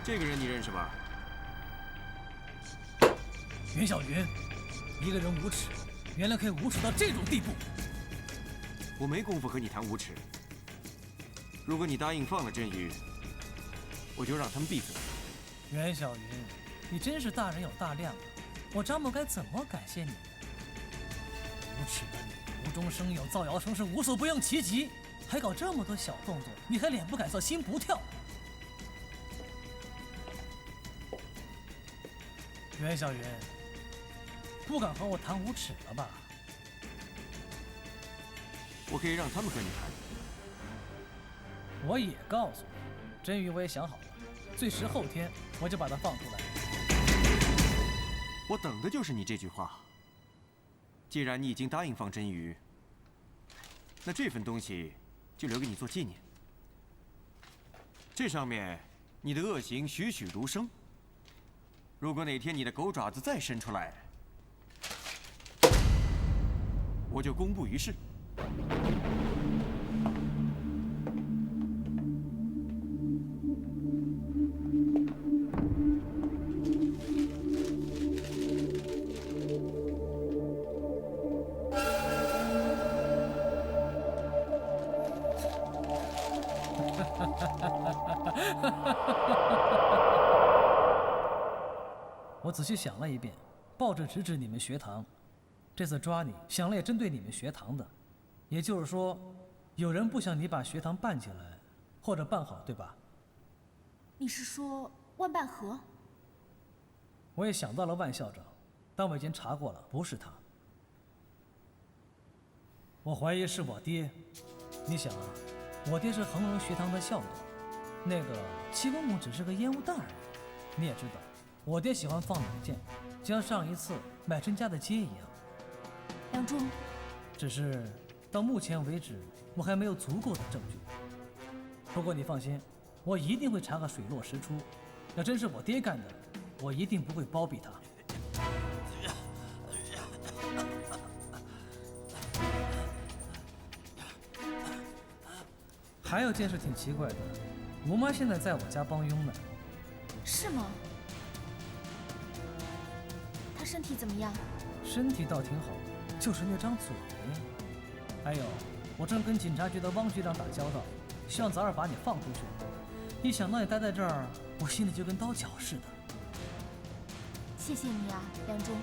這個人你認識吧？袁小云，一个人无耻，原来可以无耻到这种地步。我没工夫和你谈无耻。如果你答应放了振宇，我就让他们闭嘴。袁小云，你真是大人有大量啊！我张某该怎么感謝你呢？无耻的你，无中生有，造谣生事，无所不用其极，还搞这么多小动作，你还脸不改色心不跳。袁小云，不敢和我谈无耻了吧？我可以让他们和你谈。我也告诉你，振宇我也想好了，最迟后天我就把他放出来。我等的就是你这句话。既然你已经答应放振宇，那这份东西就留给你做纪念。这上面你的恶行栩栩如生。如果哪天你的狗爪子再伸出来，我就公布于世。我仔细想了一遍，报纸直指你们学堂，这次抓你，想来也针对你们学堂的。也就是说，有人不想你把学堂办起来，或者办好，对吧？你是说万半和？我也想到了万校长，但我已经查过了，不是他。我怀疑是我爹。你想啊，我爹是恒荣学堂的校董，那个戚公母只是个烟雾弹而已。你也知道，我爹喜欢放冷箭，就像上一次买陈家的街一样。梁中，只是到目前为止，我还没有足够的证据。不过你放心，我一定会查个水落石出。要真是我爹干的，我一定不会包庇他。还有件事挺奇怪的，吴妈现在在我家帮佣呢。是吗？她身体怎么样？身体倒挺好的，就是那张嘴。还有，我正跟警察局的汪局长打交道，希望早点把你放出去。一想到你待在这儿，我心里就跟刀绞似的。谢谢你啊，梁中。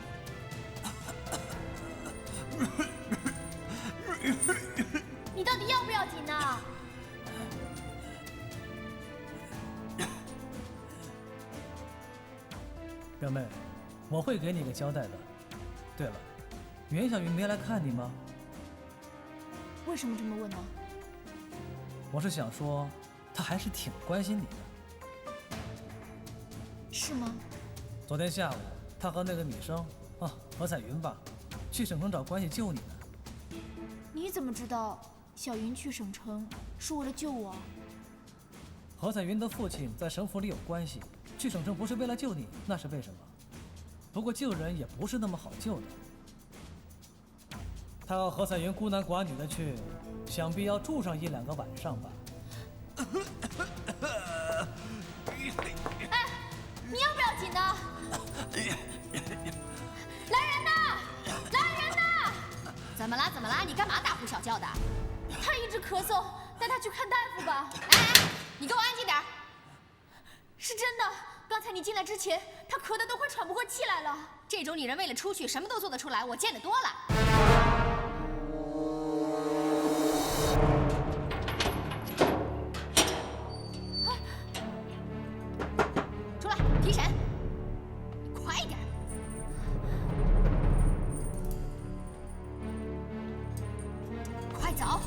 你到底要不要紧呢？表妹，我会给你个交代的。对了，袁小云没来看你吗？为什么这么问呢？我是想说，她还是挺关心你的。是吗？昨天下午，她和那个女生，何彩云吧，去省城找关系救你呢。你怎么知道小云去省城是为了救我？何彩云的父亲在省府里有关系，去省城不是为了救你，那是为什么？不过救人也不是那么好救的。他和何彩云孤男寡女的去，想必要住上1-2个晚上吧。哎，你要不要紧呢？来人呐！来人呐！怎么啦？怎么啦？你干嘛大呼小叫的？他一直咳嗽，带他去看大夫吧。哎，你给我安静点。是真的，刚才你进来之前，他咳得都快喘不过气来了。这种女人为了出去什么都做得出来，我见得多了。出来提审，你快一点。快走。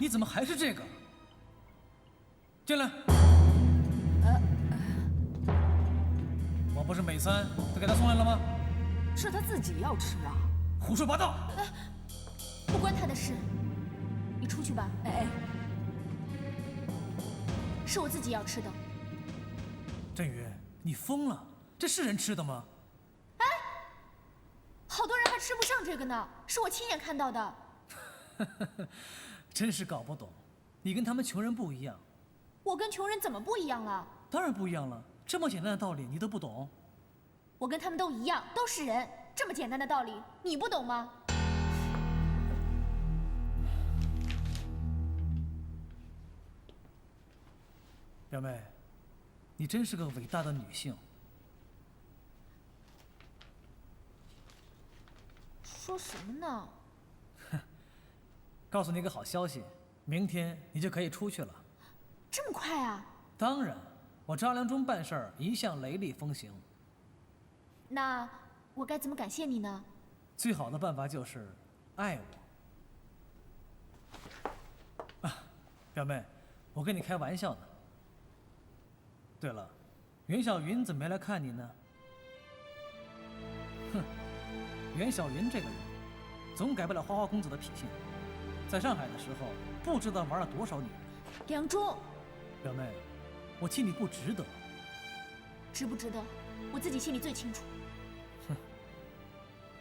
你怎么还是这个？进来。我不是每餐都给他送来了吗？是他自己要吃啊！胡说八道！不关他的事，你出去吧。哎，是我自己要吃的。振宇，你疯了？这是人吃的吗？哎，好多人还吃不上这个呢，是我亲眼看到的。真是搞不懂，你跟他们穷人不一样。我跟穷人怎么不一样了？当然不一样了，这么简单的道理你都不懂。我跟他们都一样，都是人，这么简单的道理你不懂吗？表妹，你真是个伟大的女性。说什么呢？告诉你个好消息，明天你就可以出去了。这么快啊？当然，我张良忠办事儿一向雷厉风行。那我该怎么感谢你呢？最好的办法就是愛我。啊，表妹，我跟你開玩笑呢。對了，袁小雲怎麼沒來看你呢？哼，袁小雲這個人，總改不了花花公子的脾性。在上海的時候，不知道玩了多少女人。梁忠，表妹，我替你不值得。值不值得，我自己心裡最清楚。哼，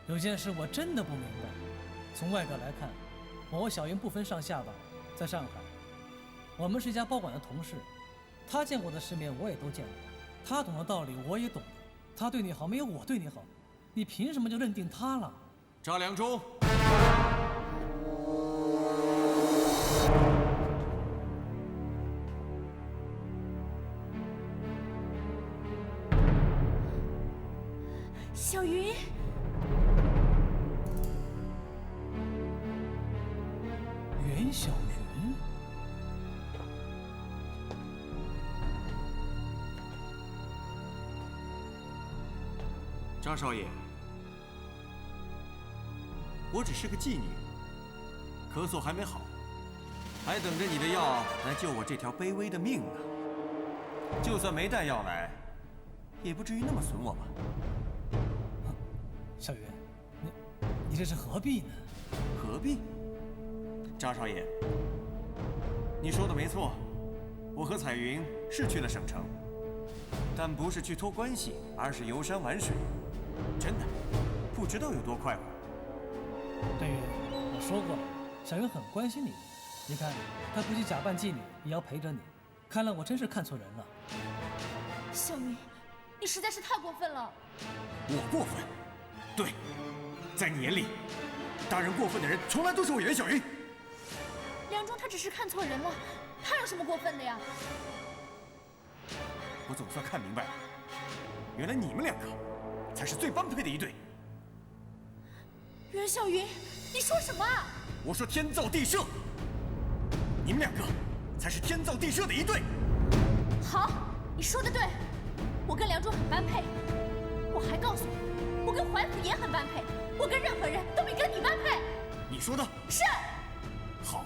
有件事我真的不明白。從外表來看，我和小雲不分上下吧，在上海，我們是一家包管的同事。他見過的世面我也都見過，他懂的道理我也懂得。他對你好沒有我對你好，你憑什麼就認定他了？張良忠。小雲，袁小雲，張少爺，我只是個妓女，咳嗽還沒好，還等着你的藥來救我這條卑微的命呢。就算沒帶藥來，也不至於那麼損我吧？小雲，你這是何必呢？何必？張少爺，你說的沒錯，我和彩雲是去了省城，但不是去托關係，而是遊山玩水。真的，不知道有多快活。振宇，我說過了，小雲很關心你。你看，她不去假扮妓女，也要陪着你。看來我真是看錯人了。小雲，你實在是太過分了。我過分？對，在你眼裡，大人過分的人從來都是我袁小雲。梁忠他只是看錯人了，他有什麼過分的呀？我總算看明白了，原來你們兩個才是最般配的一對。袁小雲，你說什麼啊？我說天造地設，你們兩個才是天造地設的一對。好，你說的對，我跟梁忠很般配。我還告訴你，我跟懷府也很般配，我跟任何人都比跟你般配。你說的是。好。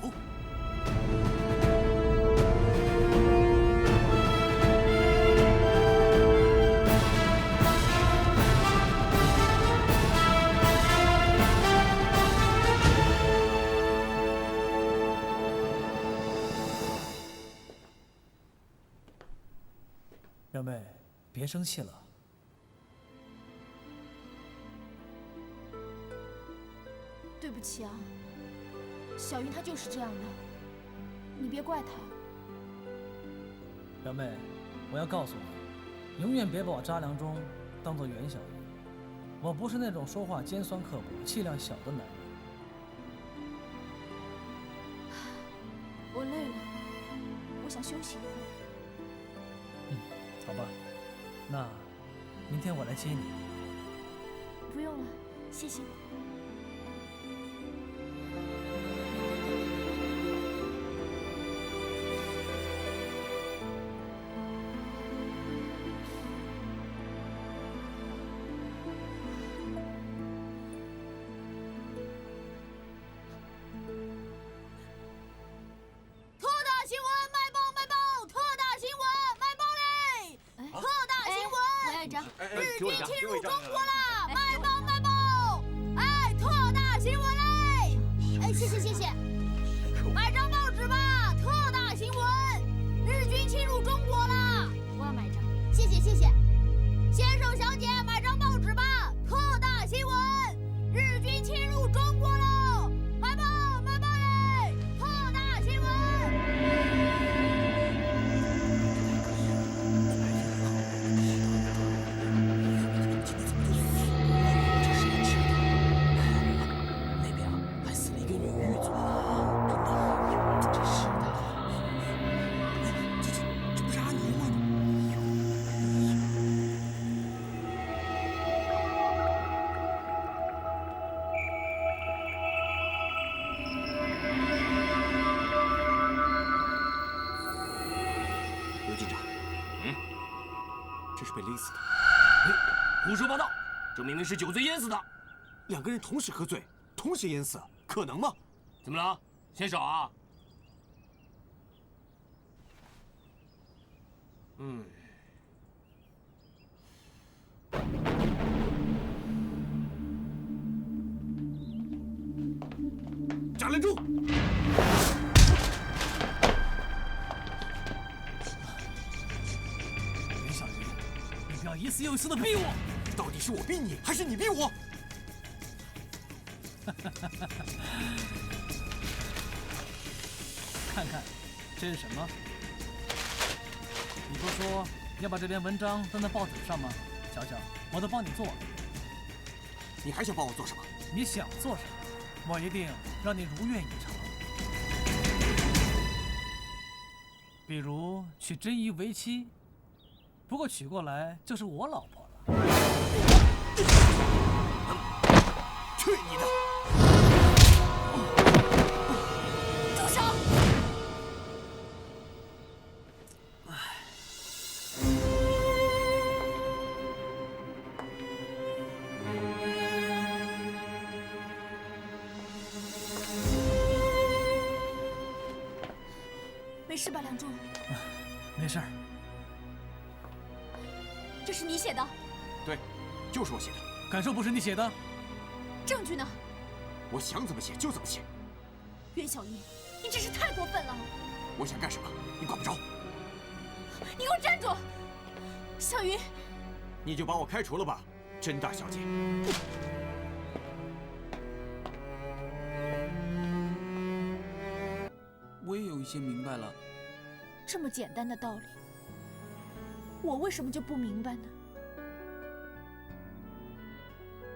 表妹，別生氣了。對不起啊，小雲她就是這樣的，你別怪她。表妹，我要告訴你，永遠別把我張良忠當做袁小雲。我不是那種說話尖酸刻薄、氣量小的男人。我累了，我想休息一會兒。好吧，那明天我來接你。不用了，謝謝你。軍侵入中國了！賣報賣報！哎，特大新聞嘞！哎，謝謝。買張報紙吧，特大新聞，日軍侵入中國了！我要買一張，謝謝。先生小姐，買張報紙吧，特大新聞，日軍侵入中國了！賣報嘞！特大新聞。刘警长，这是被勒死的。胡说八道！这明明是酒醉淹死的。2个人同时喝醉，同时淹死，可能吗？怎么了？嫌少啊？站拦住！袁小云，你不要一次又一次的逼我！到底是我逼你，还是你逼我？看看，这是什么？你不是说要把这篇文章登在报纸上吗？瞧瞧，我都帮你做了。你还想帮我做什么？你想做什么，我一定让你如愿以偿。比如娶珍妮为妻，不过娶过来就是我老婆了。去你的！住手！没事吧，梁柱？没事儿。这是你写的？对，就是我写的。感受不是你写的？证据呢？我想怎么写就怎么写。袁小云，你真是太过分了！我想干什么，你管不着。你给我站住！小云，你就把我开除了吧，甄大小姐。我也有一些明白了。这么简单的道理，我为什么就不明白呢？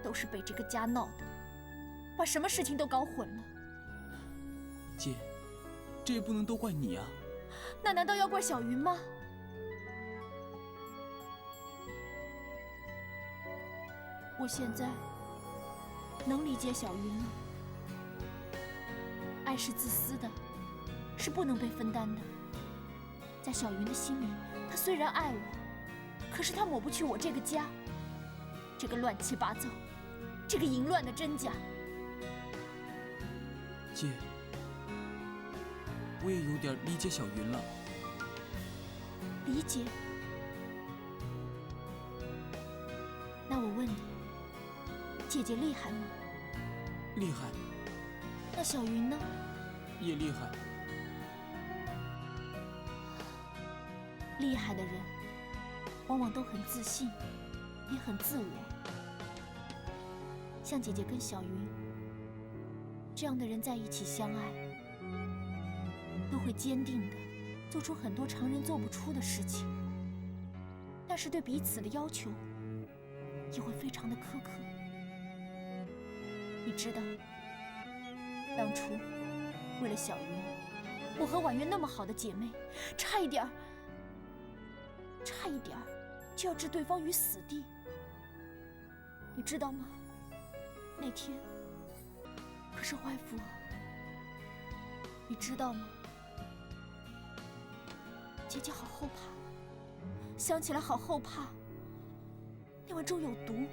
都是被这个家闹的，把什么事情都搞混了。姐，这也不能都怪你啊。那难道要怪小云吗？我现在能理解小云了。爱是自私的，是不能被分担的。在小云的心里，她虽然爱我，可是她抹不去我这个家，这个乱七八糟，这个淫亂的真假。姐，我也有點理解小云了。理解？那我問你，姐姐厲害嗎？厲害。那小云呢？也厲害。厲害的人，往往都很自信，也很自我。像姐姐跟小云這樣的人在一起相愛，都會堅定地做出很多常人做不出的事情，但是對彼此的要求也會非常的苛刻。你知道，當初為了小云，我和婉約那麼好的姐妹，差一點就要置對方於死地。你知道嗎？那天可是懷夫啊，你知道嗎？姐姐好後怕，想起來好後怕。那碗粥有毒，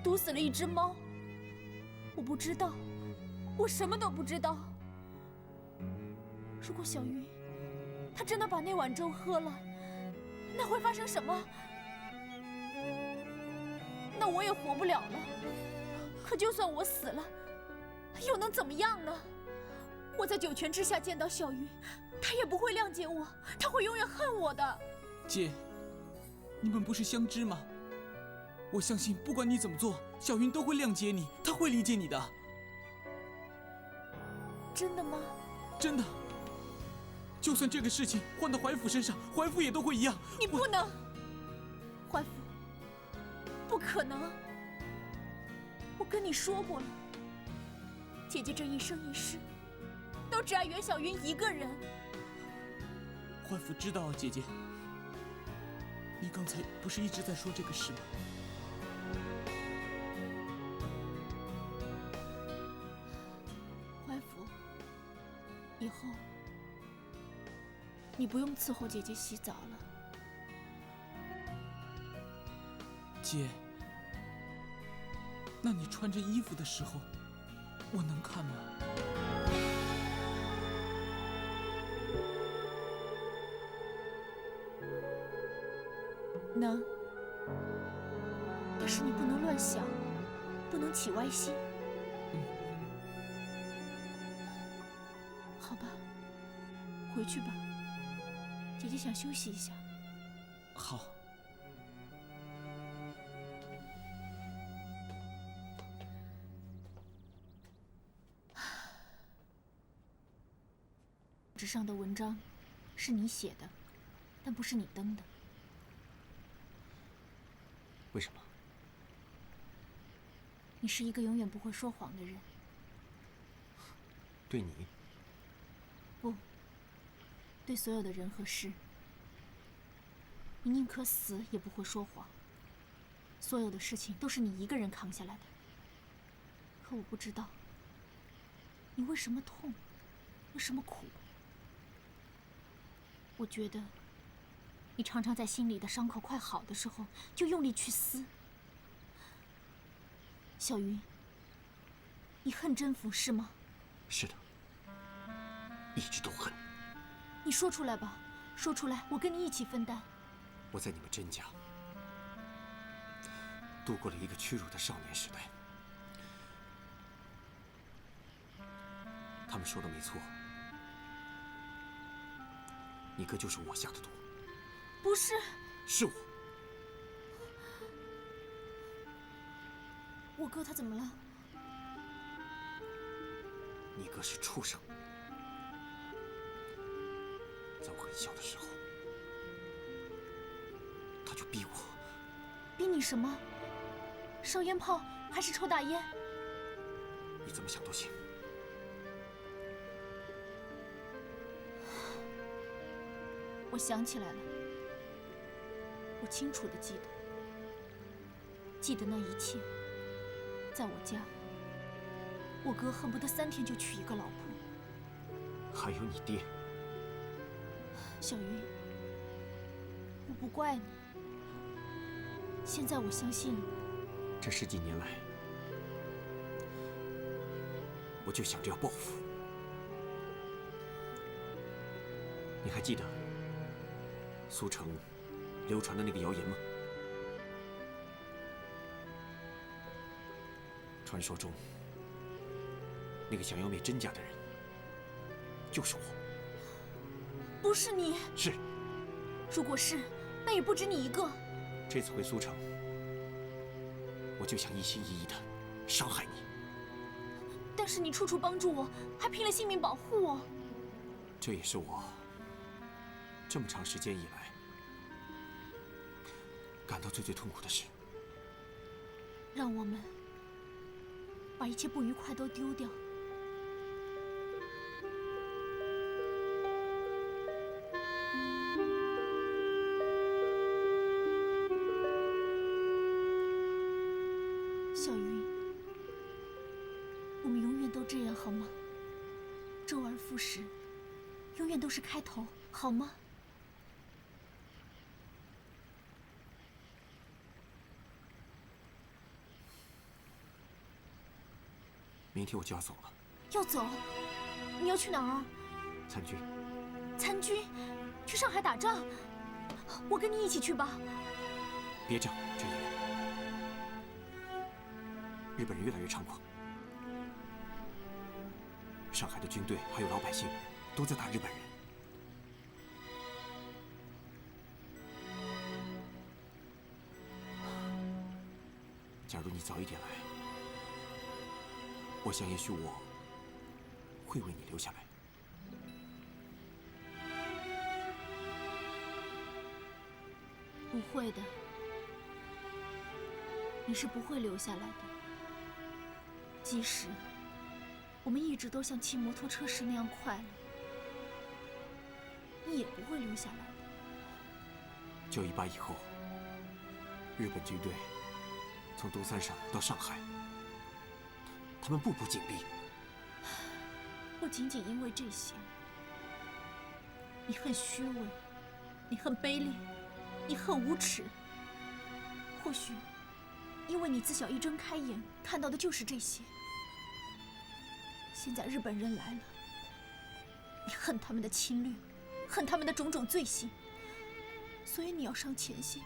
毒死了一隻貓。我不知道，我什麼都不知道。如果小云她真的把那碗粥喝了，那會發生什麼？那我也活不了了。可就算我死了，又能怎么样呢？我在九泉之下见到小云，她也不会谅解我，她会永远恨我的。姐，你们不是相知吗？我相信，不管你怎么做，小云都会谅解你，她会理解你的。真的吗？真的。就算这個事情換到懷府身上，懷府也都會一樣。你不能，懷府，不可能。我跟你說過了，姐姐這一生一世，都只愛袁小雲一個人。懷府知道啊，姐姐。你剛才不是一直在說這個事嗎？懷府，以後你不用伺候姐姐洗澡了。姐，那你穿着衣服的時候，我能看嗎？能，但是你不能亂想，不能起歪心。好吧，回去吧，姐姐想休息一下。好。紙上的文章是你寫的，但不是你登的。為什麼？你是一個永遠不會說謊的人。對你？不，對所有的人和事。你寧可死也不會說謊。所有的事情都是你一個人扛下來的。可我不知道，你為什麼痛，為什麼苦。我覺得，你常常在心裡的傷口快好的時候，就用力去撕。小雲，你恨甄宓是嗎？是的，一直都恨。你說出來吧，說出來，我跟你一起分擔。我在你們甄家度過了一個屈辱的少年時代。他們說的沒錯。你哥就是我下的毒。不是。是我。我哥他怎麼了？你哥是畜生。在我很小的時候，他就逼我。逼你什麼？燒煙炮還是抽大煙？你怎麼想都行。我想起來了，我清楚地記得那一切。在我家，我哥恨不得3天就娶一個老婆。還有你爹。小雲，我不怪你。現在我相信，這10幾年來，我就想着要報復。你還記得蘇城流傳的那個謠言嗎？傳說中，那個想要滅甄家的人，就是我。不是你。是。如果是，那也不止你一個。這次回蘇城，我就想一心一意的傷害你。但是你處處幫助我，還拼了性命保護我。這也是我這麼長時間以來感到最痛苦的事。讓我們把一切不愉快都丟掉。小雲，我們永遠都這樣好嗎？周而復始，永遠都是開頭，好嗎？明天我就要走了。要走？你要去哪兒？參軍。參軍？去上海打仗？我跟你一起去吧。別這樣，甄姨。日本人越来越猖狂，上海的军队还有老百姓都在打日本人。假如你早一点来，我想也许我会为你留下来。不会的，你是不会留下来的。即使我们一直都像骑摩托车时那样快乐，你也不会留下来的。918以后，日本军队从东三省到上海，他们步步紧逼。不仅仅因为这些，你很虚伪，你很卑劣，你很无耻。或许因为你自小一睁开眼看到的就是这些。现在日本人来了，你恨他们的侵略，恨他们的种种罪行，所以你要上前线。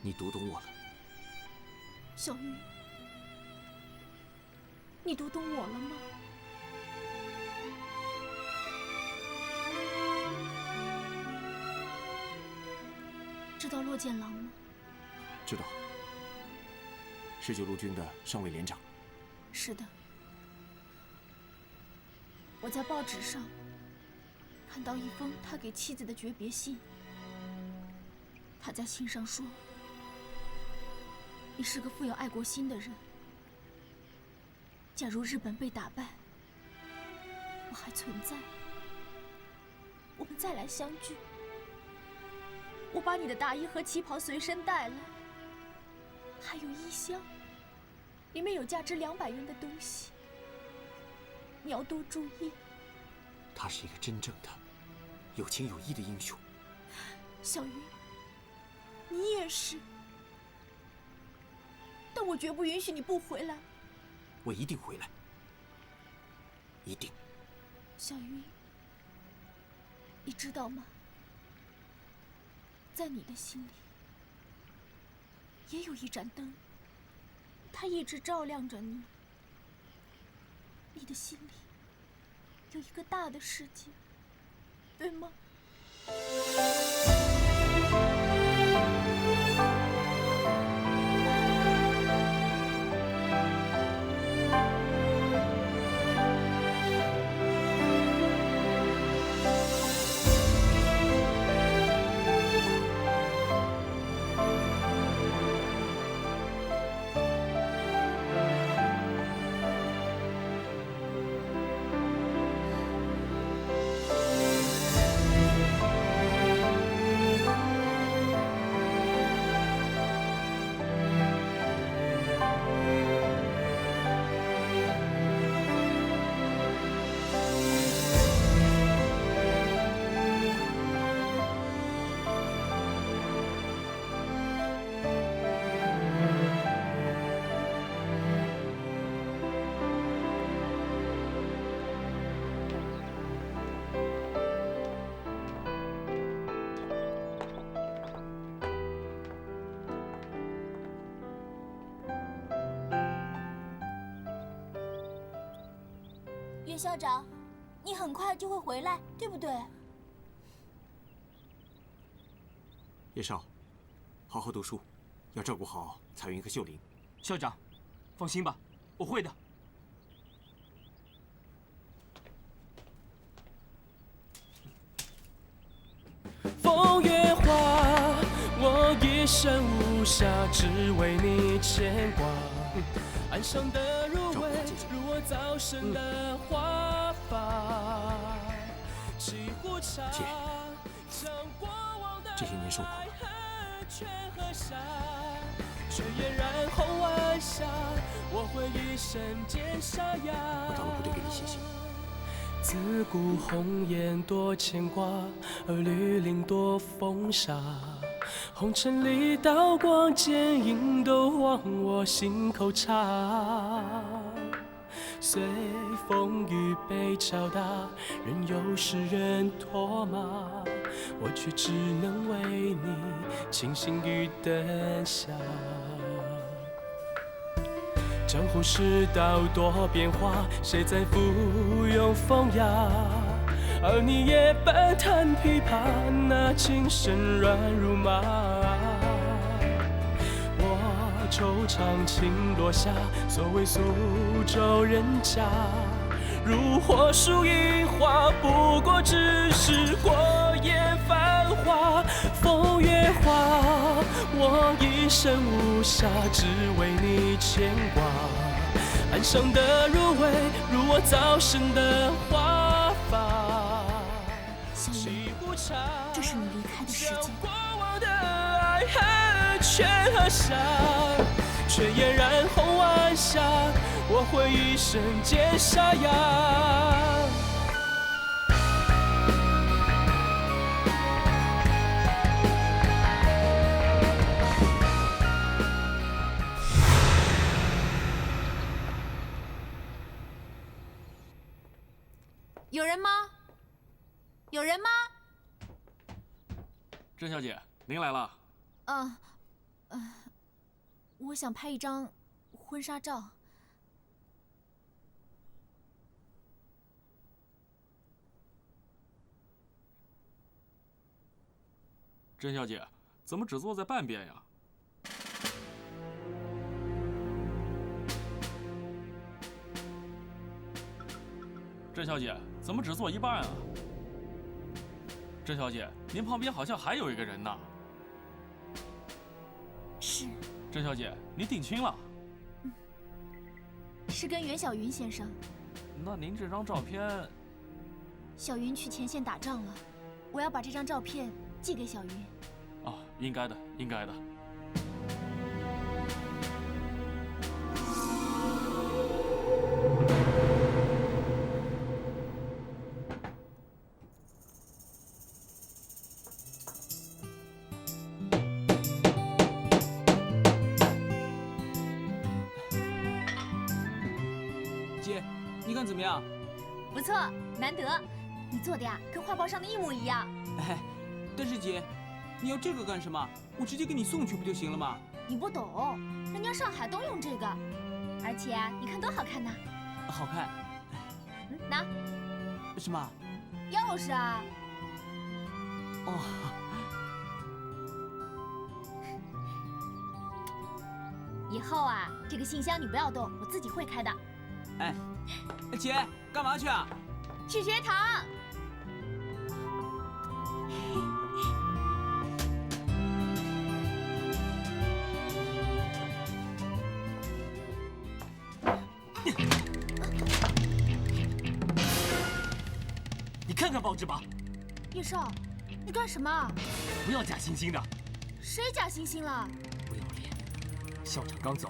你读懂我了，小玉，你读懂我了吗？知道骆健郎吗？知道。19路軍的上尉連長。是的。我在報紙上看到一封他給妻子的訣別信。他在信上說：“你是個富有愛國心的人。假如日本被打敗，我還存在，我們再來相聚。我把你的大衣和旗袍隨身帶來，還有衣箱，裡面有價值200元的東西。你要多注意。”他是一個真正的有情有義的英雄。小雲，你也是。但我絕不允許你不回來。我一定回來，一定。小雲，你知道嗎？在你的心裡，也有一盞燈，它一直照亮着你。你的心裡有一個大的世界，對嗎？岳校長，你很快就會回來，對不對？葉少，好好讀書，要照顧好彩雲和秀玲。校長，放心吧，我會的。風月花，我一生無暇，只為你牽掛。岸上的蘆葦，如我早生的花髮。沏壺茶，將過往的愛恨全喝下。炊煙染紅晚霞，我會一生漸沙啞。我到了部隊給你寫信。自古紅顏多牽掛，而綠林多風沙。紅塵裡刀光劍影都往我心口插。隨風雨被敲打，任由世人唾罵，我卻只能為你傾心於燈下。江湖世道多變化，誰在附庸風雅？而你也半彈琵琶，那琴聲軟如麻。我惆悵情落下，所謂蘇州人家，如火樹銀花，不過只是過眼繁華。風月花，我一生無暇，只為你牽掛。岸上的蘆葦，如我早生的華髮。小雲，這是你離開的時間。過往的愛恨全喝下，卻儼然紅晚霞，我會一瞬間沙啞。有人吗？有人吗？郑小姐，您来了。我想拍一張婚紗照。郑小姐，怎么只坐在半边呀？郑小姐，怎么只坐一半啊？郑小姐，您旁边好像还有一个人呢。是。郑小姐，您定亲了？是跟袁小云先生。那您这张照片……小云去前线打仗了，我要把这张照片寄给小云。哦，应该的，应该的。姐，你看怎么样？不错，难得。你做的呀，跟画报上的一模一样。哎，但是姐，你要这个干什么？我直接给你送去不就行了吗？你不懂，人家上海都用这个，而且你看多好看呢。好看。拿。什么？钥匙啊。哦。以后啊，这个信箱你不要动，我自己会开的。哎，姐，干嘛去啊？去学堂。你看看报纸吧。叶少，你干什么？不要假惺惺的。谁假惺惺了？不要脸！校长刚走，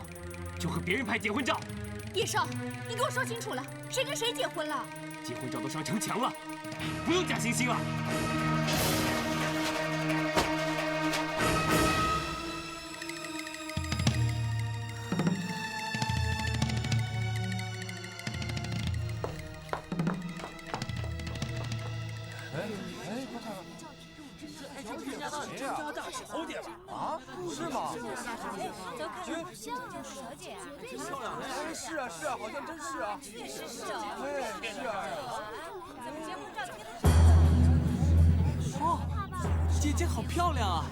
就和别人拍结婚照。叶少，你给我说清楚了，谁跟谁结婚了？结婚照都上城墙了，不用假惺惺了。好点吧？啊，是吗？是啊，好像真是啊。确实是啊。对，是啊。怎么结婚照贴的？哦，姐姐好漂亮啊！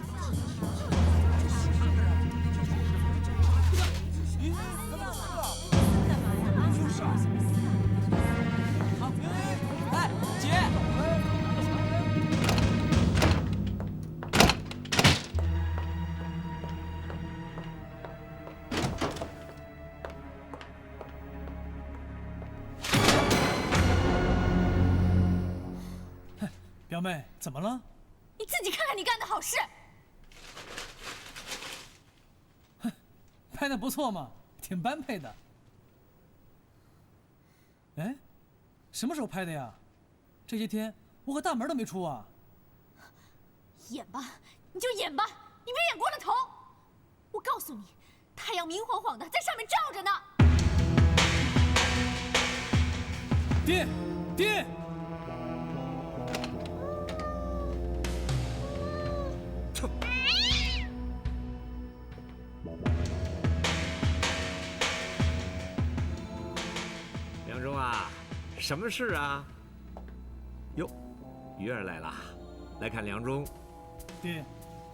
哎，姐。表妹，怎么了？你自己看看你干的好事。哼，拍的不错嘛，挺般配的。哎，什么时候拍的呀？这些天我可大门都没出啊。演吧，你就演吧，你别演过了头。我告诉你，太阳明晃晃的在上面照着呢。爹，爹。啊，什麼事啊？喲，魚兒來了，來看梁中。爹，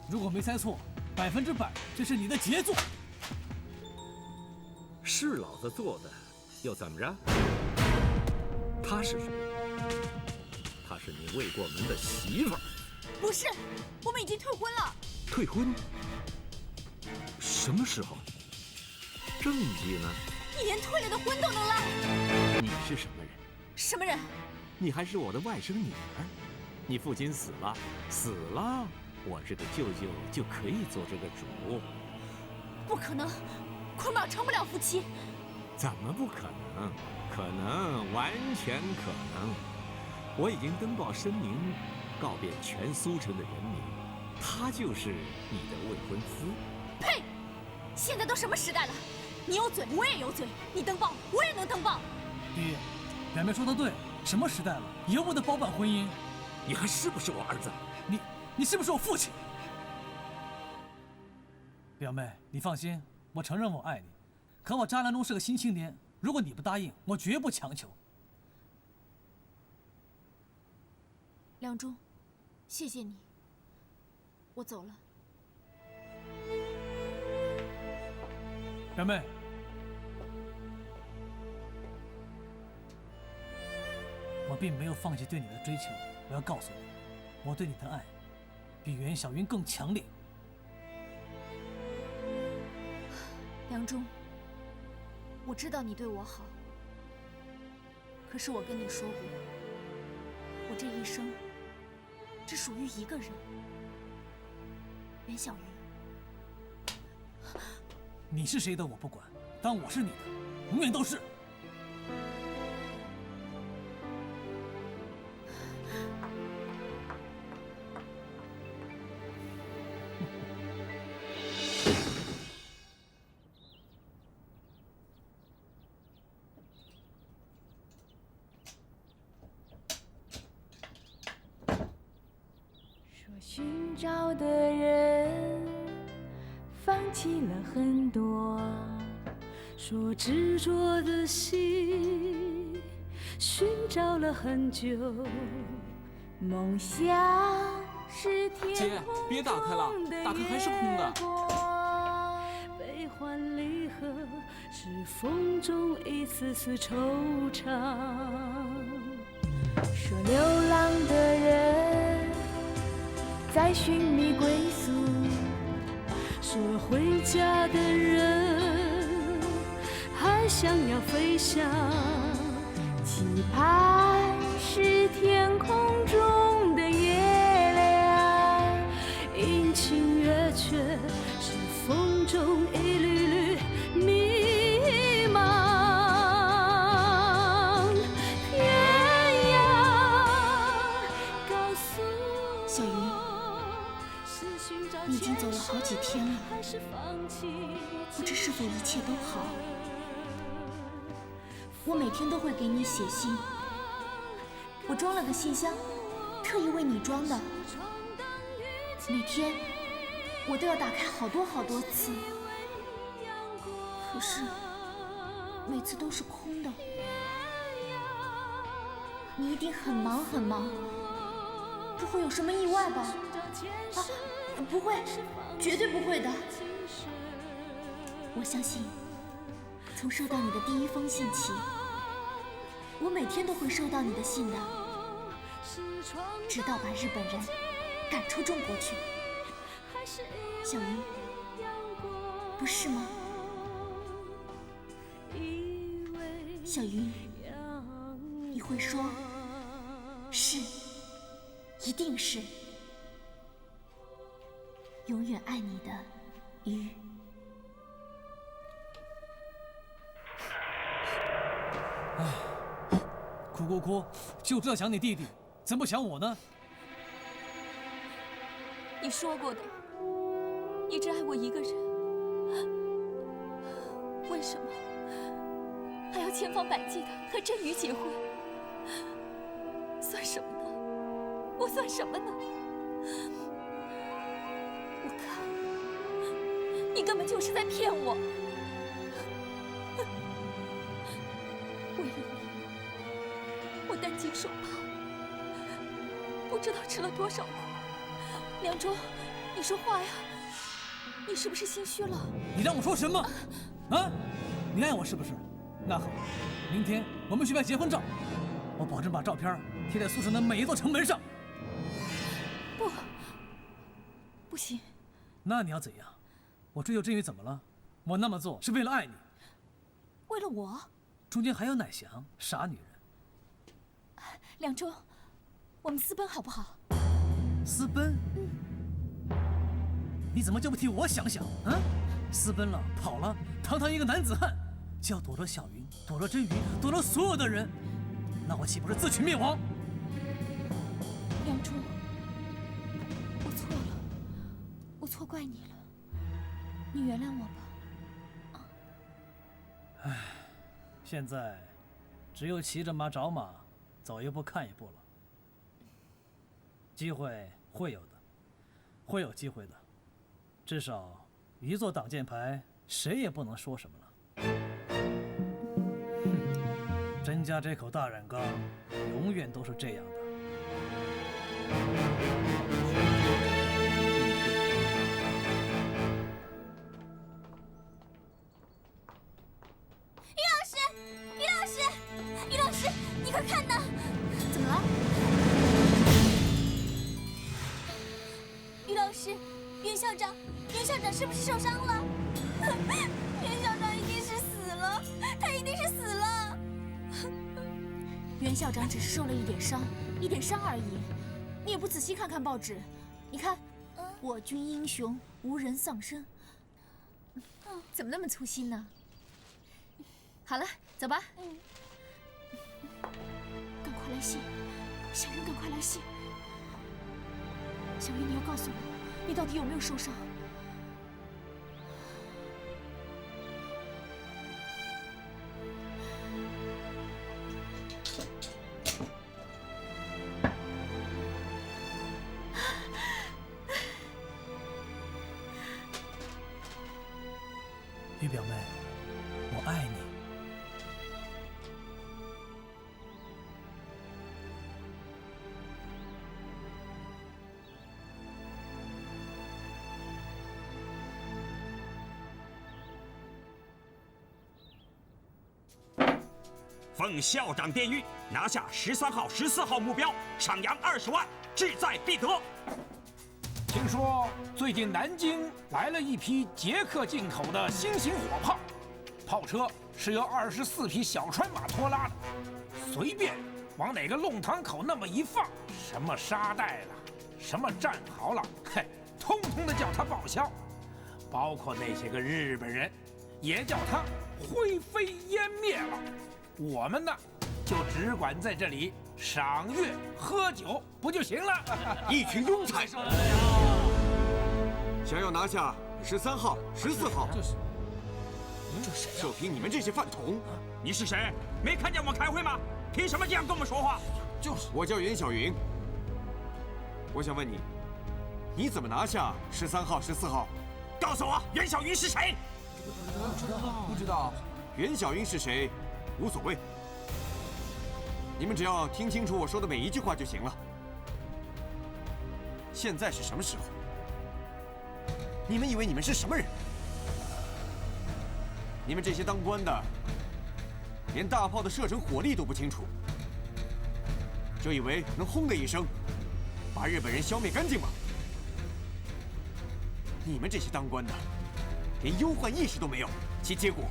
如果沒猜錯，100%這是你的傑作。是老子做的，又怎麼着？他是誰？她是你未过门的媳婦兒。不是，我們已經退婚了。退婚？什麼時候？證據呢？你連退了的婚都能賴？你是什麼人？什麼人？你還是我的外甥女兒。你父親死了，死了，我這個舅舅就可以做這个主。不可能，捆綁成不了夫妻。怎麼不可能？可能，完全可能。我已經登報聲明，告遍全蘇城的人民，她就是你的未婚夫。呸！現在都什麼時代了？你有嘴，我也有嘴。你登報，我也能登報。爹，表妹說的對，什麼時代了，由不得包辦婚姻。你還是不是我兒子？你是不是我父親？表妹，你放心，我承認我愛你，可我扎蘭中是個新青年，如果你不答應，我絕不強求。梁中，謝謝你，我走了。表妹，我並沒有放棄對你的追求。我要告訴你，我對你的愛比袁小雲更強烈。梁中，我知道你對我好，可是我跟你說過，我這一生只屬於一個人，袁小雲。你是誰的我不管，當我是你的，永遠都是。尋找的人放棄了很多，說執着的心尋找了很久，夢想是天空中的月光。姐，別打開了，打開還是空的。悲歡離合是風中一絲絲惆悵，說流浪的人在尋覓歸宿，說回家的人還想要飛翔，期盼是天空中的月亮，陰晴圓缺是風中一縷縷迷茫，天涯告訴小雲，你已經走了好幾天了，不知是否一切都好。我每天都會給你寫信，我裝了個信箱，特意為你裝的。每天我都要打開好多好多次，可是每次都是空的。你一定很忙很忙，不會有什麼意外吧？啊，不會，絕對不會的。我相信，從收到你的第一封信起，我每天都會收到你的信的，直到把日本人趕出中國去。小雲，不是嗎？小雲，你會說，是，一定是。永遠愛你的魚。唉，哭哭哭，就知道想你弟弟，怎麼不想我呢？你說過的，你只愛我一個人，為什麼還要千方百計的和振宇結婚？算什麼呢？我算什麼呢？我看你根本就是在騙我。為了你，經受怕，不知道吃了多少苦。梁中，你说话呀！你是不是心虚了？你让我说什么？啊？你爱我是不是？那好，明天我们去拍结婚照，我保证把照片贴在苏城的每一座城门上。不行。那你要怎样？我追求振宇怎么了？我那么做是为了爱你。为了我？中间还有乃翔，傻女人。梁中，我们私奔好不好？私奔？你怎么就不替我想想啊？私奔了，跑了，堂堂一个男子汉，就要躲着小云，躲着真宇，躲着所有的人，那我岂不是自取灭亡？梁中，我错了，我错怪你了，你原谅我吧。唉，现在只有骑着马找马，走一步看一步了。机会会有的，会有机会的，至少一座挡箭牌，谁也不能说什么了。甄家这口大染缸，永远都是这样的。于老师，你快看呐！怎么了？于老师，袁校长是不是受伤了？袁校长一定是死了，他一定是死了。袁校长只是受了一点伤而已，你也不仔细看看报紙，你看，我军英雄无人丧生，怎么那么粗心呢？好了，走吧。赶快来信，小云，赶快来信。小云，你要告诉我，你到底有没有受伤？于表妹，我爱你。奉校长电谕，拿下13号、14号目標，賞洋20萬，志在必得。聽說最近南京來了一批捷克進口的新型火炮，炮車是由24匹小川馬拖拉的，隨便往哪個弄堂口那麼一放，什麼沙袋了，什麼戰壕了，嘿，通通的叫它報銷，包括那些個日本人，也叫它灰飛煙滅了。我們呢，就只管在這裡賞月喝酒，不就行了？一群庸才！想要拿下13號、14號，就憑你們這些飯桶！你是誰？沒看見我開會嗎？憑什麼這樣跟我們說話？我叫袁小雲，我想問你，你怎麼拿下13號、14號？告訴我，袁小雲是誰？不知道。袁小雲是誰？無所謂，你們只要聽清楚我說的每一句話就行了。現在是什麼時候？你們以為你們是什麼人？你們這些當官的，連大炮的射程火力都不清楚，就以為能轟的一聲把日本人消滅乾淨嗎？你們這些當官的，連憂患意識都沒有，其結果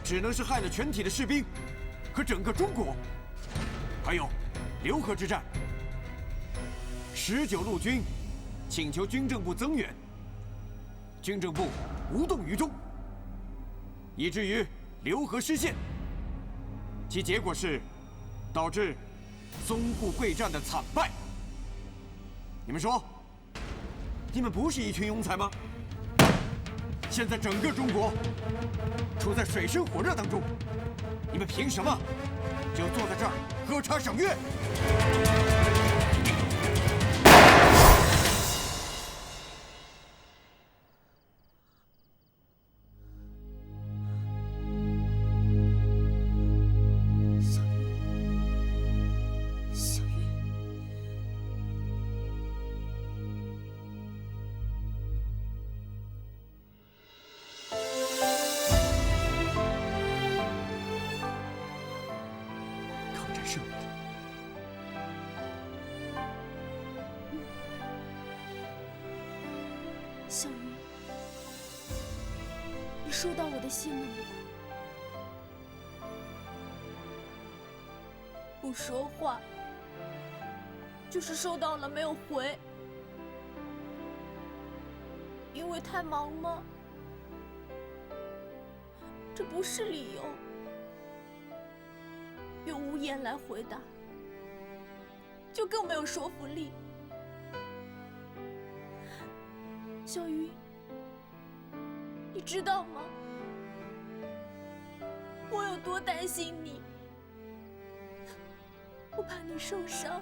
只能是害了全體的士兵和整個中國。還有劉河之戰，19路軍請求軍政部增援，軍政部無動於衷，以至於劉河失陷，其結果是導致淞滬會戰的慘敗。你們說，你們不是一群庸才嗎？現在整個中國處在水深火熱當中，你們憑什麼就坐在這兒喝茶賞月？小鱼，你收到我的信了吗？不说话，就是收到了没有回。因为太忙吗？这不是理由。用无言来回答，就更没有说服力。小鱼，你知道吗？我有多担心你，我怕你受傷，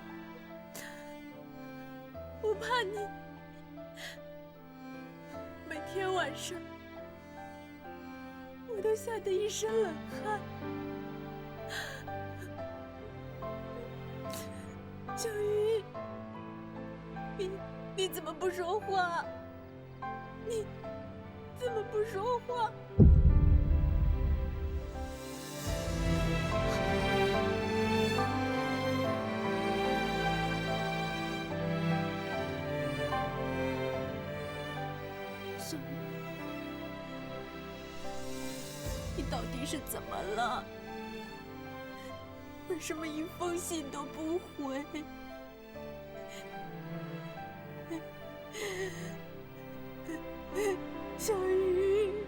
我怕你每天晚上我都吓得一身冷汗。小鱼，你怎么不说话？你怎么不说话？小鱼，你到底是怎么了？为什么一封信都不回？小鱼，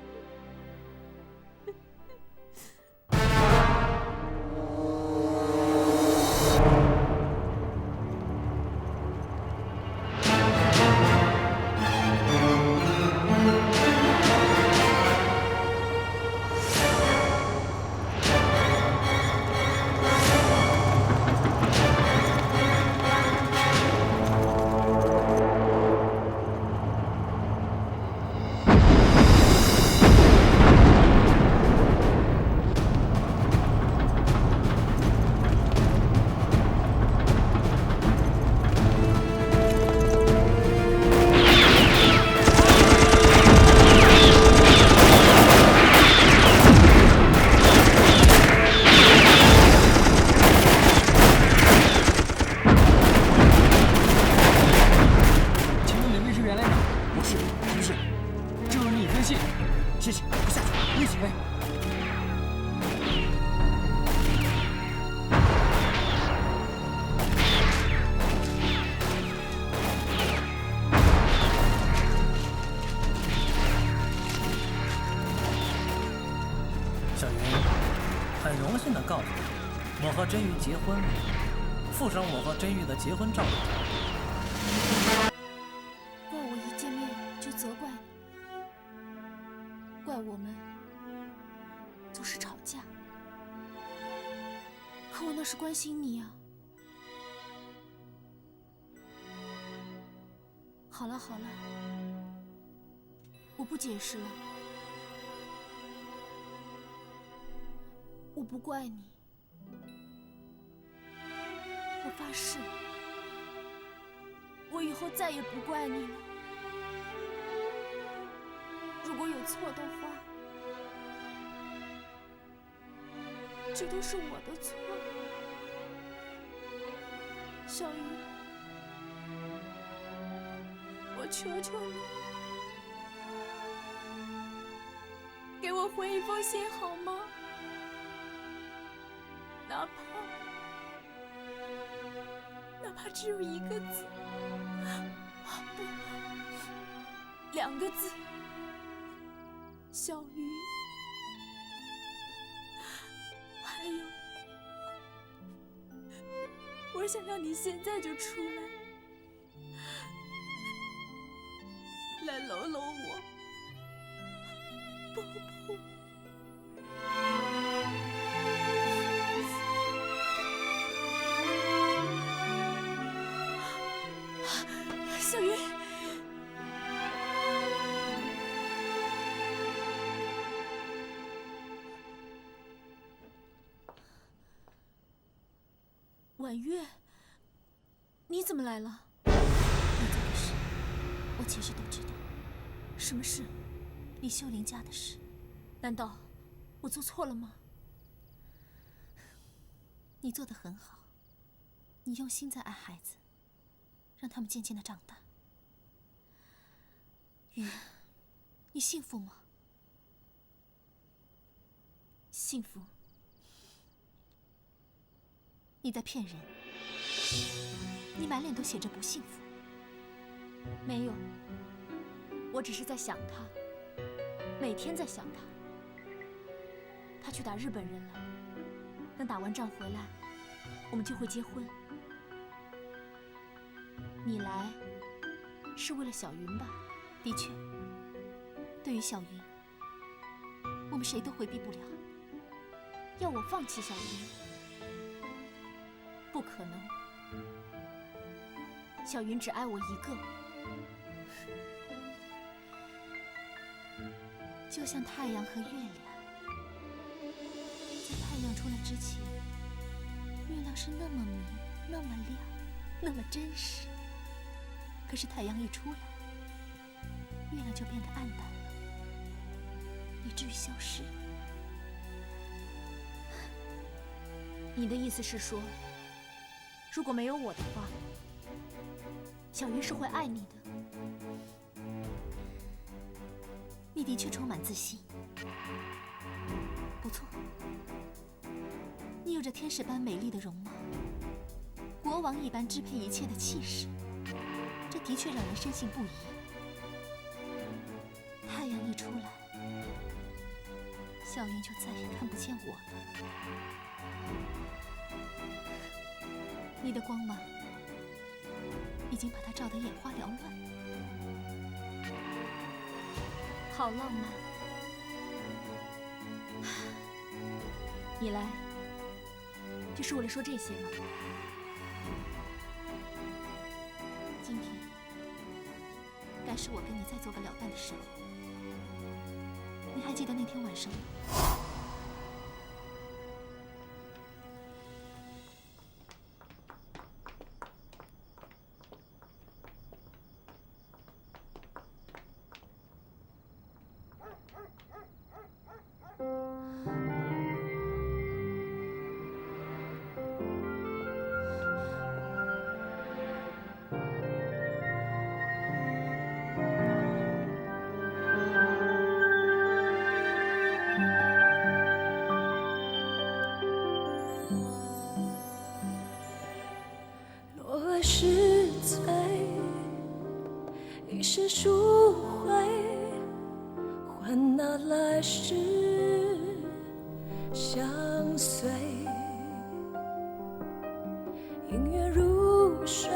告诉你，我和真玉结婚了，附上我和真玉的结婚照片。怪我一见面就责怪你，怪我们总是吵架。可我那是关心你啊。好了好了，我不解释了。我不怪你，我发誓，我以后再也不怪你了。如果有錯的話，這都是我的錯。小魚，我求求你，給我回一封信好嗎？哪怕只有一個字，不，2個字，小魚。還有，我想要你現在就出來摟摟我，抱抱我。小魚，婉月，你怎麼來了？你做的事，我其實都知道。什麼事？李秀玲家的事。難道我做錯了嗎？你做得很好，你用心在愛孩子，讓他們漸漸的長大。云，你幸福吗？幸福？你在骗人！你满脸都写着不幸福。没有，我只是在想他，每天在想他。他去打日本人了，等打完仗回来，我们就会结婚。你来是为了小云吧？的确，对于小云，我们谁都回避不了。要我放弃小云，不可能。小云只爱我一个，就像太阳和月亮。在太阳出来之前，月亮是那么明、那么亮、那么真實。可是太陽一出來，月亮就變得暗淡了，以至於消失。你的意思是說，如果沒有我的話，小雲是會愛你的。你的確充滿自信，不錯。你有着天使般美麗的容貌，國王一般支配一切的氣勢。這的確讓人深信不疑。太陽一出來，小雲就再也看不見我了。你的光芒已經把它照得眼花繚亂，好浪漫。你來就是為了說這些嗎？今天該是我跟你再做個了斷的時候。你還記得那天晚上嗎？是醉，一世贖回，換那來世相隨。姻緣如水，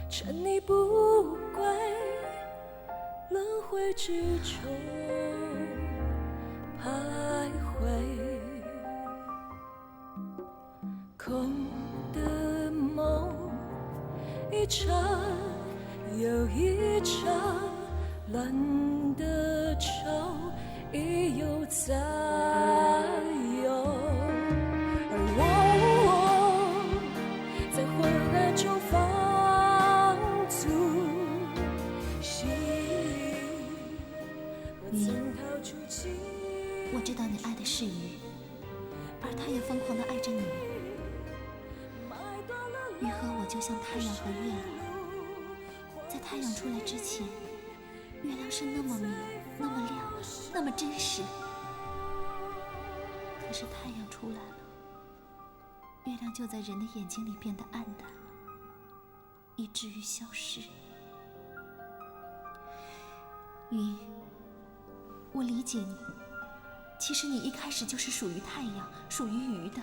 沉溺不歸，輪迴之中徘徊。空的夢，一場又一場，亂的潮一又再有，而我在渾然中放逐心。我知道你愛的是魚，而他也瘋狂地愛着你。魚和我就像太陽和月亮，在太陽出來之前，月亮是那麼明、那麼亮、那麼真實。可是太陽出來了，月亮就在人的眼睛裡變得暗淡了，以至於消失。魚，我理解你，其實你一開始就是屬於太陽、屬於魚的，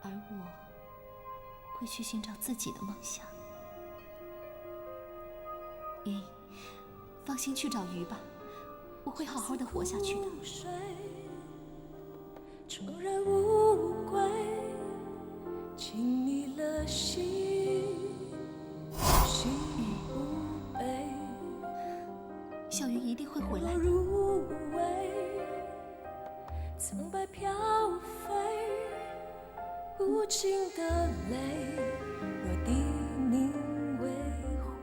而我會去尋找自己的夢想。雲，放心去找魚吧，我會好好的活下去的。重然無歸，情迷了心，心無悲。小雲一定會回來的。蒼白飄飛，無盡的淚，若低凝為灰。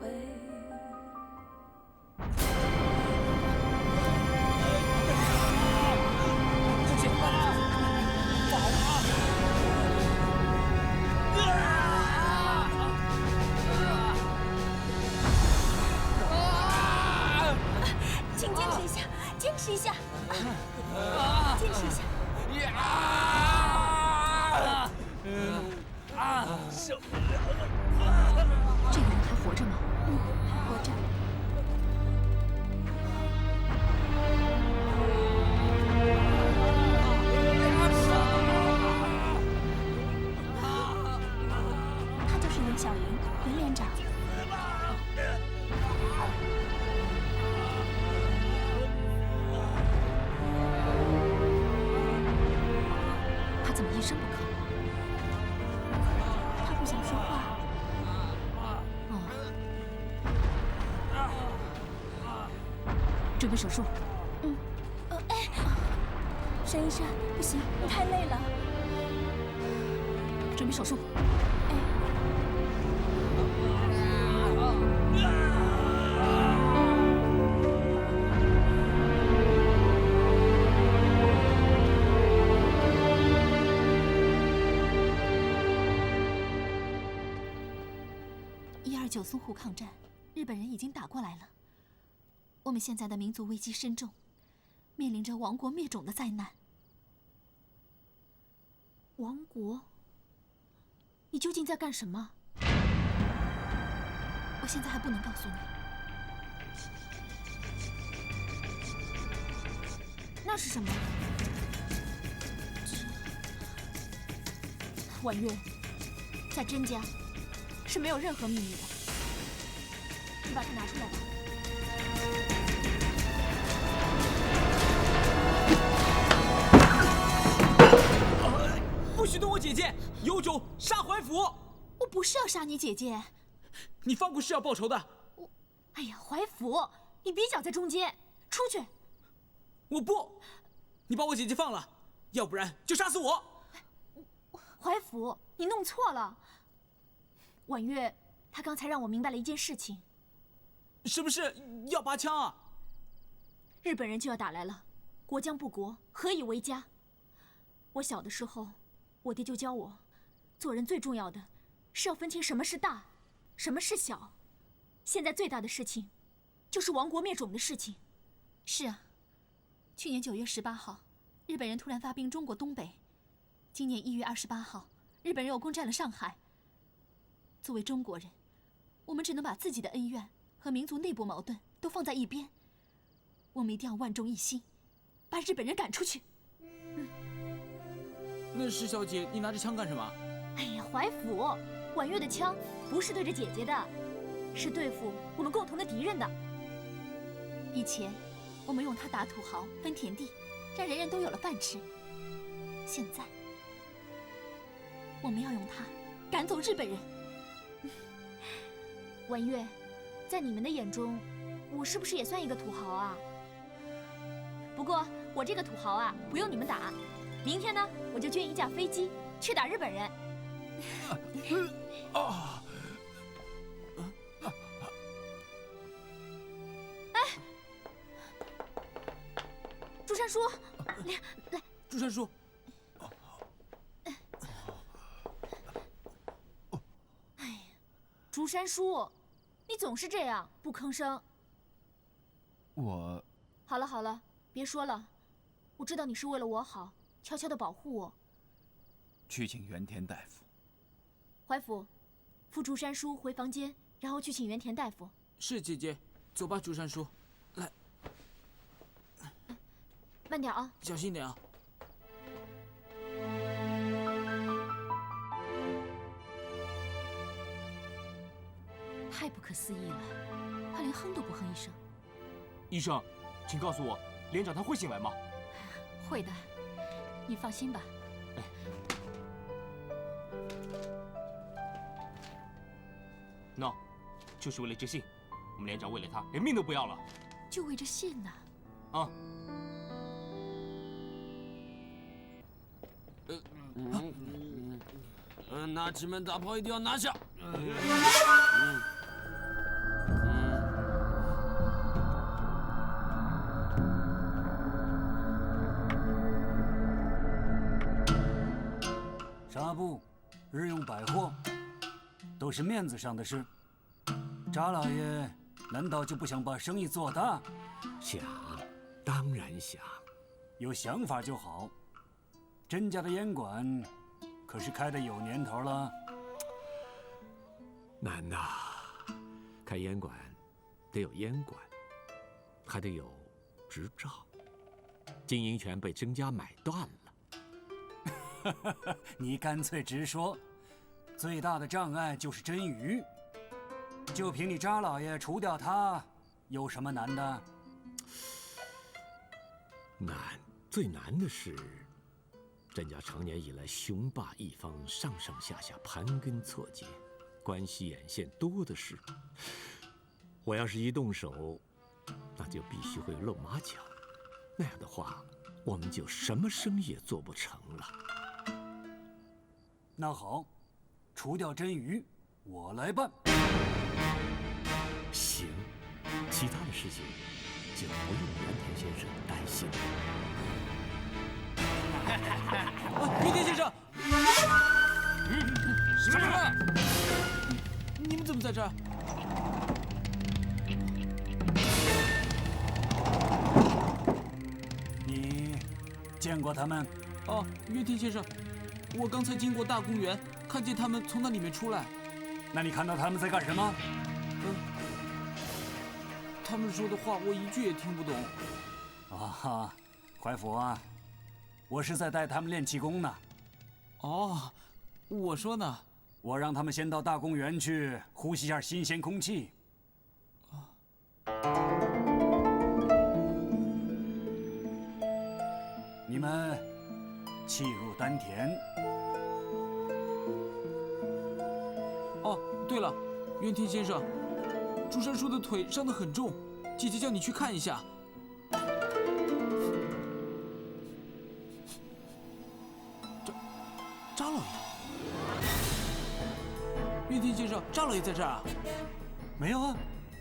持一下，坚持一下。受不了了！这个人还活着吗？活着。他就是袁小云，袁连长。他怎么一声不吭？他不想说话。准备手術。沈醫生，不行，你太累了。準備手術。129淞滬抗戰，日本人已經打過來了。我們現在的民族危機深重，面臨着亡國滅種的災難。亡國？你究竟在幹什麼？我現在還不能告訴你。那是什麼？婉月，在甄家是沒有任何秘密的。你把它拿出來吧。不许动我姐姐！有种杀懷府！我不是要殺你姐姐。你方不是要報仇的。哎呀，懷府，你別攪在中間，出去！我不，你把我姐姐放了，要不然就殺死我。懷府，你弄錯了。婉月，她剛才讓我明白了一件事情。是不是要拔槍啊？日本人就要打來了，國將不國，何以為家？我小的時候，我爹就教我，做人最重要的是要分清什麼是大，什麼是小。現在最大的事情，就是亡國滅種的事情。是啊，去年9月18號，日本人突然發兵中國東北。今年1月28號，日本人又攻佔了上海。作為中國人，我們只能把自己的恩怨和民族內部矛盾都放在一邊。我們一定要萬眾一心，把日本人趕出去。那施小姐，你拿着槍幹什麼？哎呀，懷府，婉月的槍不是對着姐姐的，是對付我們共同的敵人的。以前，我們用它打土豪、分田地，讓人人都有了飯吃。現在，我們要用它趕走日本人。婉月，在你們的眼中，我是不是也算一個土豪啊？不過我這個土豪啊，不用你們打。明天呢，我就捐一架飛機去打日本人。哎，朱山叔，來，朱山叔。哎呀，朱山叔，你總是這樣不吭聲。我……好了好了，別說了，我知道你是為了我好。悄悄地保護我。去請原田大夫。懷府，扶竹山叔回房間，然後去請原田大夫。是姐姐，走吧，竹山叔。來，慢點啊，小心點啊。太不可思議了，他連哼都不哼一聲。醫生，請告訴我，連長他會醒來嗎？會的。你放心吧。喏，就是為了這信，我們連長為了他連命都不要了。就為這信呢？啊。拿直門大炮一定要拿下。纱布、日用百貨，都是面子上的事。查老爺難道就不想把生意做大？想，當然想。有想法就好。甄家的煙館可是開得有年頭了。難吶，開煙館得有煙管，還得有執照。經營權被甄家買斷了。你乾脆直說，最大的障礙就是甄瑜。就憑你查老爺除掉他，有什麼難的？最難的是，甄家長年以來雄霸一方，上上下下盤根錯節，關係眼線多的是。我要是一動手，那就必須會露馬腳，那樣的話，我們就什麼生意也做不成了。那好，除掉甄瑜，我來辦。行，其他的事情就不用原田先生擔心了。原田先生，什么事？你们怎么在这儿？你见過他們？哦，原田先生，我剛才經過大公園，看見他們從那裡面出來。那你看到他們在幹什麼？他們說的話我一句也聽不懂。啊，懷府啊，我是在帶他們練氣功呢。哦，我說呢，我讓他們先到大公園去呼吸一下新鮮空氣。你們氣入丹田。哦，對了，原田先生，竹山叔的腿傷得很重，姐姐叫你去看一下。查老爺，原田先生，查老爺在這兒啊？沒有啊，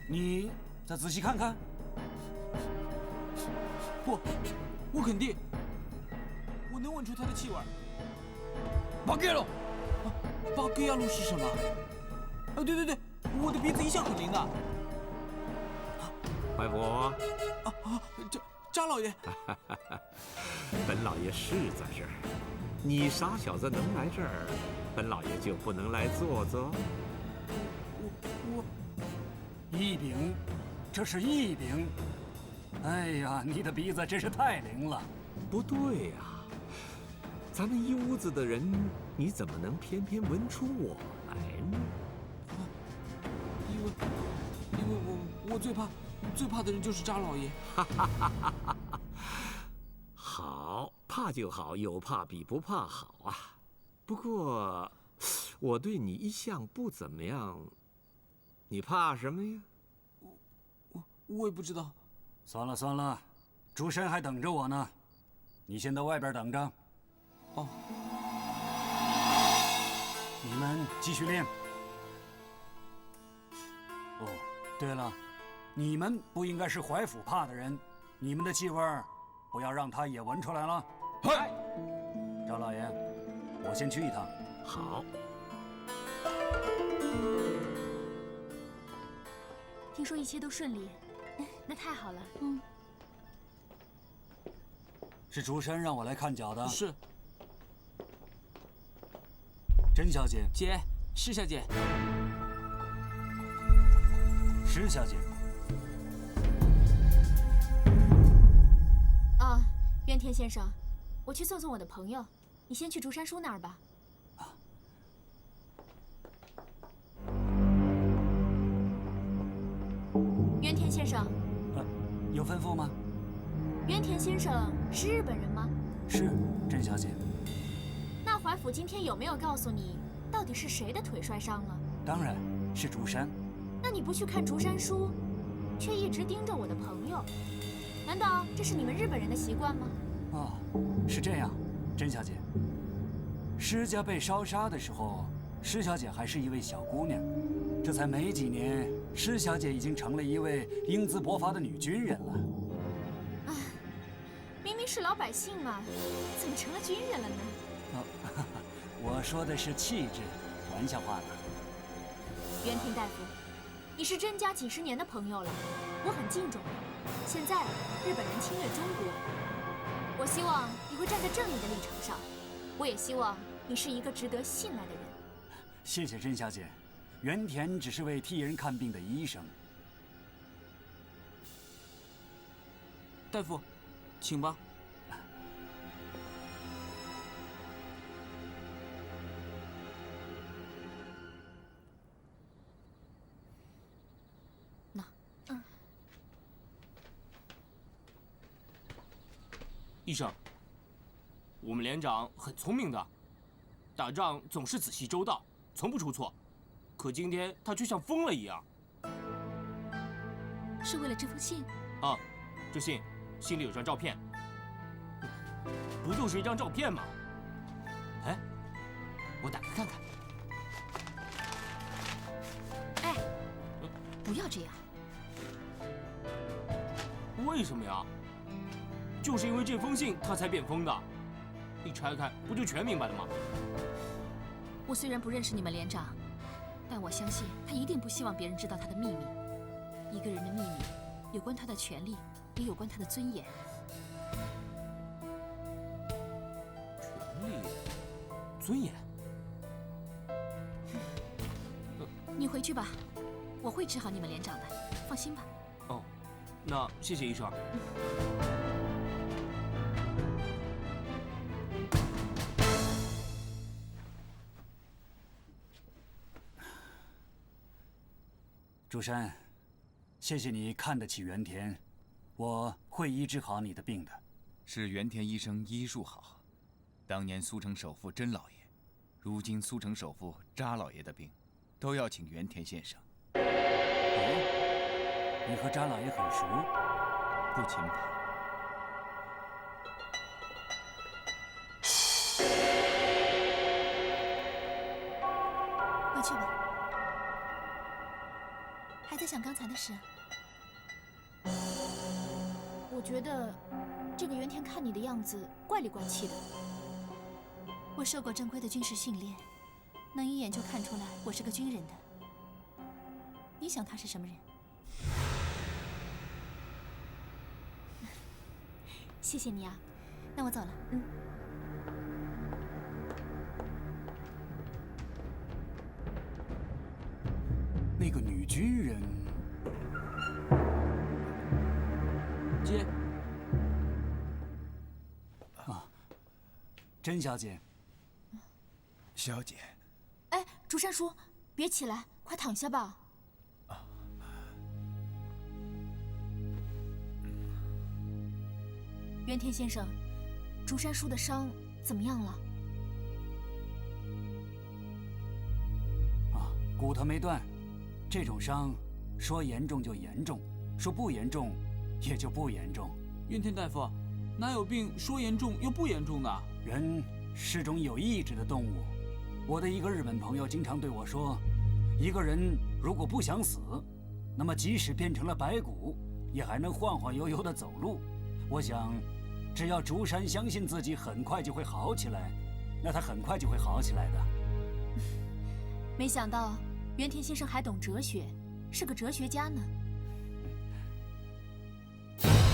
你再仔細看看。不，我肯定，我能聞出他的氣味。巴給魯，巴給亞魯是什麼？啊，對對對，我的鼻子一向很靈的。懷府。查老爺。本老爺是在這兒，你傻小子能來這兒，本老爺就不能來坐坐？異稟，這是異稟。哎呀，你的鼻子真是太靈了。不對呀，咱們一屋子的人，你怎麼能偏偏聞出我來呢？因為我最怕的人就是查老爺。好，怕就好，有怕比不怕好啊。不過我對你一向不怎麼樣，你怕什麼呀？我也不知道。算了算了，竹山還等着我呢，你先到外邊等着。哦。你們繼續練。哦，對了，你們不應該是懷府怕的人，你們的氣味不要讓他也聞出來了。嗨，查老爺，我先去一趟。好。聽說一切都順利，那太好了。是竹山讓我來看腳的。是。甄小姐。姐，施小姐。施小姐。啊，原田先生，我去送送我的朋友，你先去竹山叔那兒吧。原田先生。有吩咐嗎？原田先生是日本人嗎？是，甄小姐。那懷府今天有沒有告訴你，到底是誰的腿摔傷了？當然是竹山。那你不去看竹山叔，卻一直盯着我的朋友，難道這是你們日本人的習慣嗎？哦，是這樣，甄小姐。施家被燒殺的時候，施小姐還是一位小姑娘，這才沒幾年，施小姐已經成了一位英姿勃發的女軍人了。啊，明明是老百姓嘛，怎麼成了軍人了呢？我說的是氣質，玩笑話了。原田大夫，你是甄家几十年的朋友了，我很敬重你。现在日本人侵略中国，我希望你会站在正义的立场上，我也希望你是一个值得信赖的人。谢谢甄小姐，原田只是位替人看病的医生。大夫，请吧。医生，我们连长很聪明的，打仗总是仔细周到，从不出错。可今天他却像疯了一样。是为了这封信？啊，这信里有张照片，不就是一张照片吗？哎，我打开看看。哎，不要这样。为什么呀？就是因为这封信，他才变疯的。一拆开，不就全明白了吗？我虽然不认识你们连长，但我相信他一定不希望別人知道他的秘密。一個人的秘密，有關他的權利，也有關他的尊嚴。權利、尊嚴。你回去吧，我會治好你們連長的，放心吧。哦，那謝謝醫生。竹山，謝謝你看得起原田，我會醫治好你的病的。是原田醫生醫術好。當年蘇城首富甄老爺，如今蘇城首富查老爺的病，都要請原田先生。哦，你和查老爺很熟？不輕談。回去吧。還在想剛才的事？我覺得這個原田看你的樣子怪裡怪氣的。我受過正規的軍事訓練，能一眼就看出來我是個軍人的。你想他是什麼人？謝謝你啊，那我走了。那個女軍人，接。啊，甄小姐。小姐。哎，竹山叔，別起來，快躺下吧。原田先生，竹山叔的傷怎麼樣了？啊，骨頭沒斷。這種傷，說嚴重就嚴重，說不嚴重也就不嚴重。原田大夫，哪有病說嚴重又不嚴重的？人是種有意志的動物。我的一個日本朋友經常對我說，一個人如果不想死，那麼即使變成了白骨，也還能晃晃悠悠地走路。我想，只要竹山相信自己很快就會好起來，那他很快就會好起來的。沒想到原田先生還懂哲學，是個哲學家呢。